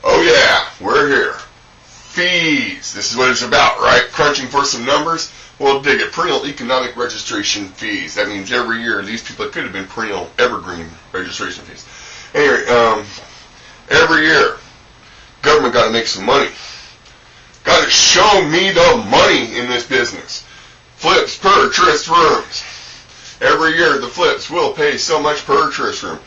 Oh yeah, we're here. Fees. This is what it's about, right? Crunching for some numbers. Well, dig it. Perennial economic registration fees. That means every year these people, it could have been perennial evergreen registration fees. Anyway, every year, government got to make some money. Got to show me the money in this business. Flips per tourist rooms. Every year the flips will pay so much per tourist room.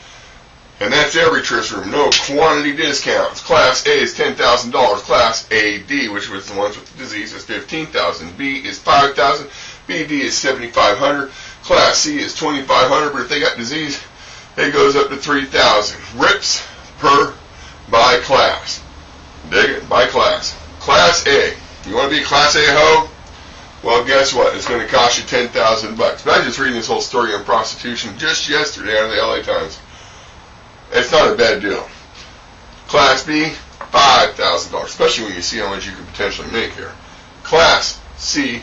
And that's every tourist room. No quantity discounts. Class A is $10,000. Class AD, which was the ones with the disease, is $15,000. B is $5,000. BD is $7,500. Class C is $2,500. But if they got disease, it goes up to $3,000. RIPs per by class. Dig it? By class. Class A. You want to be a Class A hoe? Well, guess what? It's going to cost you $10,000. But I was just reading this whole story on prostitution just yesterday out of the LA Times. It's not a bad deal. Class B, $5,000, especially when you see how much you can potentially make here. Class C,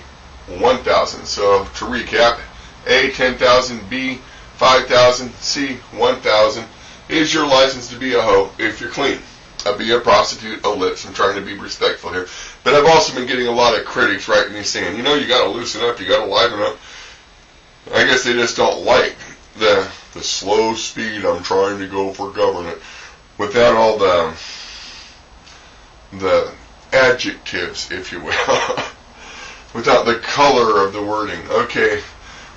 $1,000. So to recap, A, $10,000, B, $5,000, C, $1,000 is your license to be a hoe if you're clean. Be a prostitute, a lips. I'm trying to be respectful here. But I've also been getting a lot of critics writing me saying, you know, you got to loosen up, you got to liven up. I guess they just don't like the slow speed I'm trying to go for government without all the adjectives, if you will, without the color of the wording. Okay,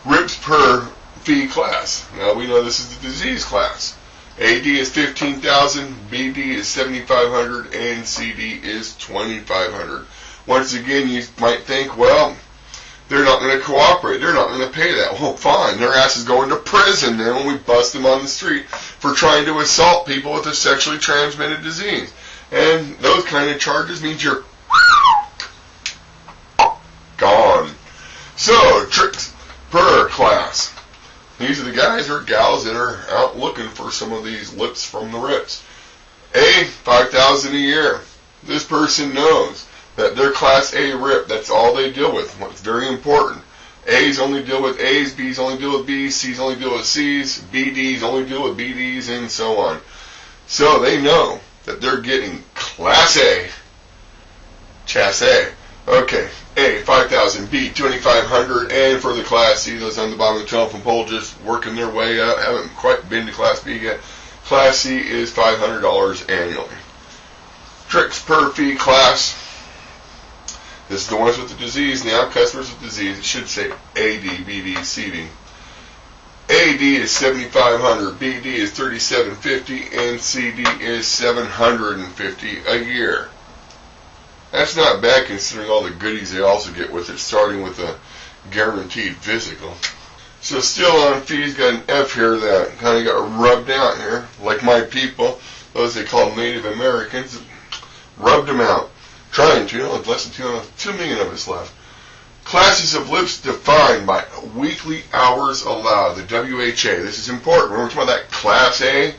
RIPs per fee class. Now we know this is the disease class. AD is $15,000, BD is $7,500, and CD is $2,500. Once again, you might think, well, they're not going to cooperate. They're not going to pay that. Well, fine. Their ass is going to prison then when we bust them on the street for trying to assault people with a sexually transmitted disease. And those kind of charges means you're gone. So, tricks per class. These are the guys or gals that are out looking for some of these lips from the rips. A, $5,000 a year. This person knows that their Class A rip, that's all they deal with. What's very important. A's only deal with A's, B's only deal with B's, C's only deal with C's, BD's only deal with BD's, and so on. So they know that they're getting Class A, Chasse. Okay, A, $5,000, B, $2,500, and for the Class C, those on the bottom of the telephone pole just working their way up, haven't quite been to Class B yet. Class C is $500 annually. Tricks per fee class. This is the ones with the disease now, customers with disease. It should say AD, BD, CD. AD is $7,500, BD is $3,750, and CD is $750 a year. That's not bad considering all the goodies they also get with it, starting with a guaranteed physical. So still on fees, got an F here that kind of got rubbed out here, like my people, those they call Native Americans, rubbed them out. Trying to, less than 2 million of us left. Classes of lips defined by weekly hours allowed, the WHA. This is important. When we're talking about that Class A,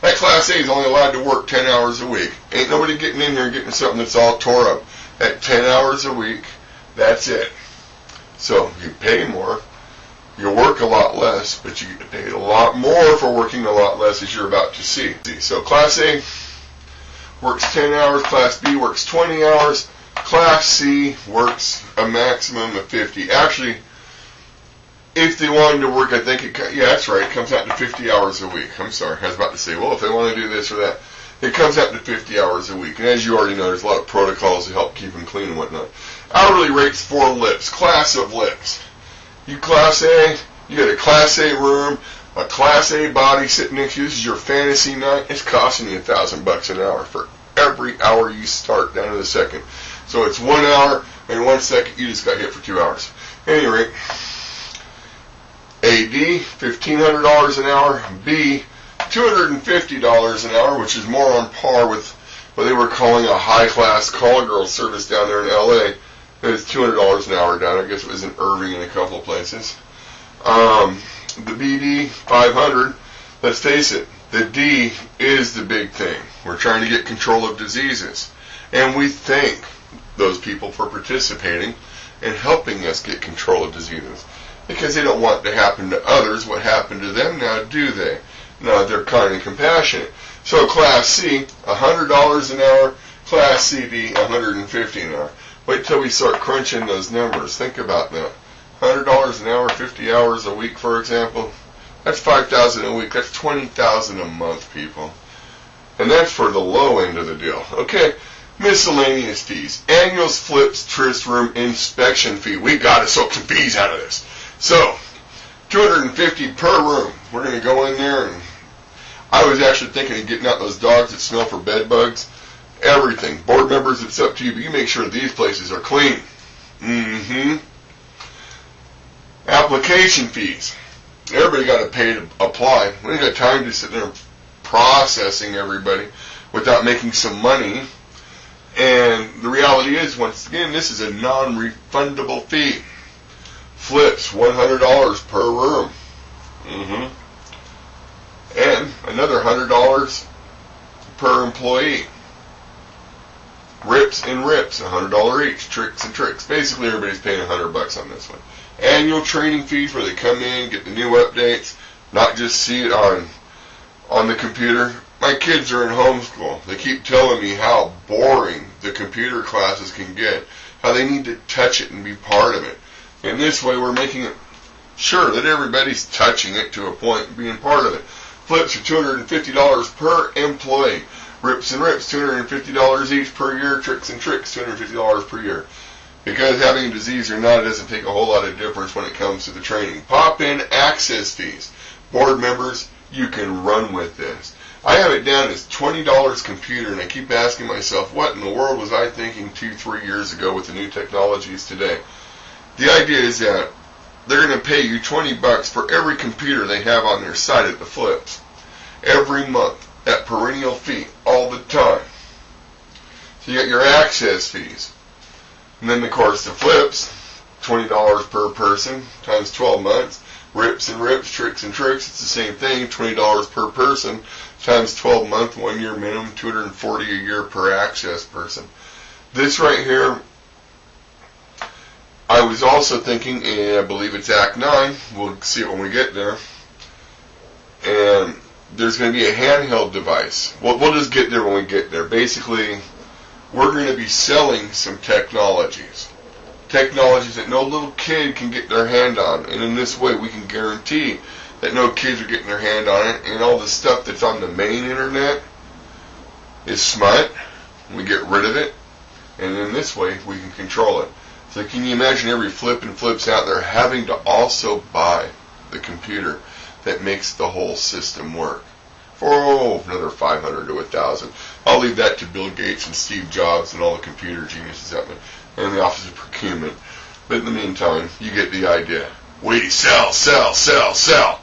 that Class A is only allowed to work 10 hours a week. Ain't nobody getting in here and getting something that's all tore up. At 10 hours a week, that's it. So you pay more, you work a lot less, but you get paid a lot more for working a lot less, as you're about to see. So Class A works 10 hours, Class B works 20 hours, Class C works a maximum of 50. Actually, if they wanted to work, I think yeah, that's right, it comes out to 50 hours a week. I'm sorry, I was about to say, well, if they want to do this or that, it comes out to 50 hours a week. And as you already know, there's a lot of protocols to help keep them clean and whatnot. Hourly rates for lips, class of lips. You Class A, you get a Class A room, a Class A body sitting next to you. This is your fantasy night. It's costing you $1,000 an hour for every hour you start down to the second. So it's 1 hour and 1 second. You just got hit for 2 hours. At any rate, AD, $1,500 an hour. B, $250 an hour, which is more on par with what they were calling a high-class call girl service down there in LA. It's $200 an hour down. I guess it was in Irving and a couple of places. The BD, $500. Let's face it, the D is the big thing. We're trying to get control of diseases. And we thank those people for participating and helping us get control of diseases. Because they don't want it to happen to others what happened to them now, do they? No, they're kind and compassionate. So Class C, $100 an hour. Class CD, $150 an hour. Wait till we start crunching those numbers. Think about that. $100 an hour, 50 hours a week, for example. That's $5,000 a week. That's $20,000 a month, people. And that's for the low end of the deal. Okay, miscellaneous fees. Annuals, flips, tryst room inspection fee. We got to soak some fees out of this. So, $250 per room. We're going to go in there, and I was actually thinking of getting out those dogs that smell for bed bugs. Everything. Board members, it's up to you, but you make sure these places are clean. Application fees. Everybody got to pay to apply. We ain't got time to sit there processing everybody without making some money. And the reality is, once again, this is a non-refundable fee. Flips, $100 per room. And another $100 per employee. Rips and rips, $100 each. Tricks and tricks. Basically, everybody's paying $100 on this one. Annual training fees where they come in, get the new updates, not just see it on the computer. My kids are in homeschool. They keep telling me how boring the computer classes can get, how they need to touch it and be part of it. And this way, we're making it sure that everybody's touching it to a point and being part of it. Flips are $250 per employee. Rips and rips, $250 each per year. Tricks and tricks, $250 per year. Because having a disease or not, it doesn't take a whole lot of difference when it comes to the training. Pop-in access fees. Board members, you can run with this. I have it down as $20 computer, and I keep asking myself, what in the world was I thinking 2-3 years ago with the new technologies today? The idea is that they're going to pay you $20 for every computer they have on their site at the flips. Every month. At perennial fee. All the time. So you got your access fees. And then, of course, the flips. $20 per person times 12 months. Rips and rips, tricks and tricks. It's the same thing. $20 per person times 12 month, 1 year minimum, $240 a year per access person. This right here, I was also thinking, and I believe it's Act 9. We'll see it when we get there. And there's going to be a handheld device. We'll just get there when we get there. Basically, we're going to be selling some technologies. Technologies that no little kid can get their hand on. And in this way, we can guarantee that no kids are getting their hand on it. And all the stuff that's on the main internet is smut. We get rid of it. And in this way, we can control it. So can you imagine every flip and flips out there having to also buy the computer that makes the whole system work for another $500 to $1,000. I'll leave that to Bill Gates and Steve Jobs and all the computer geniuses out there and the Office of Procurement. But in the meantime, you get the idea. We sell, sell, sell, sell.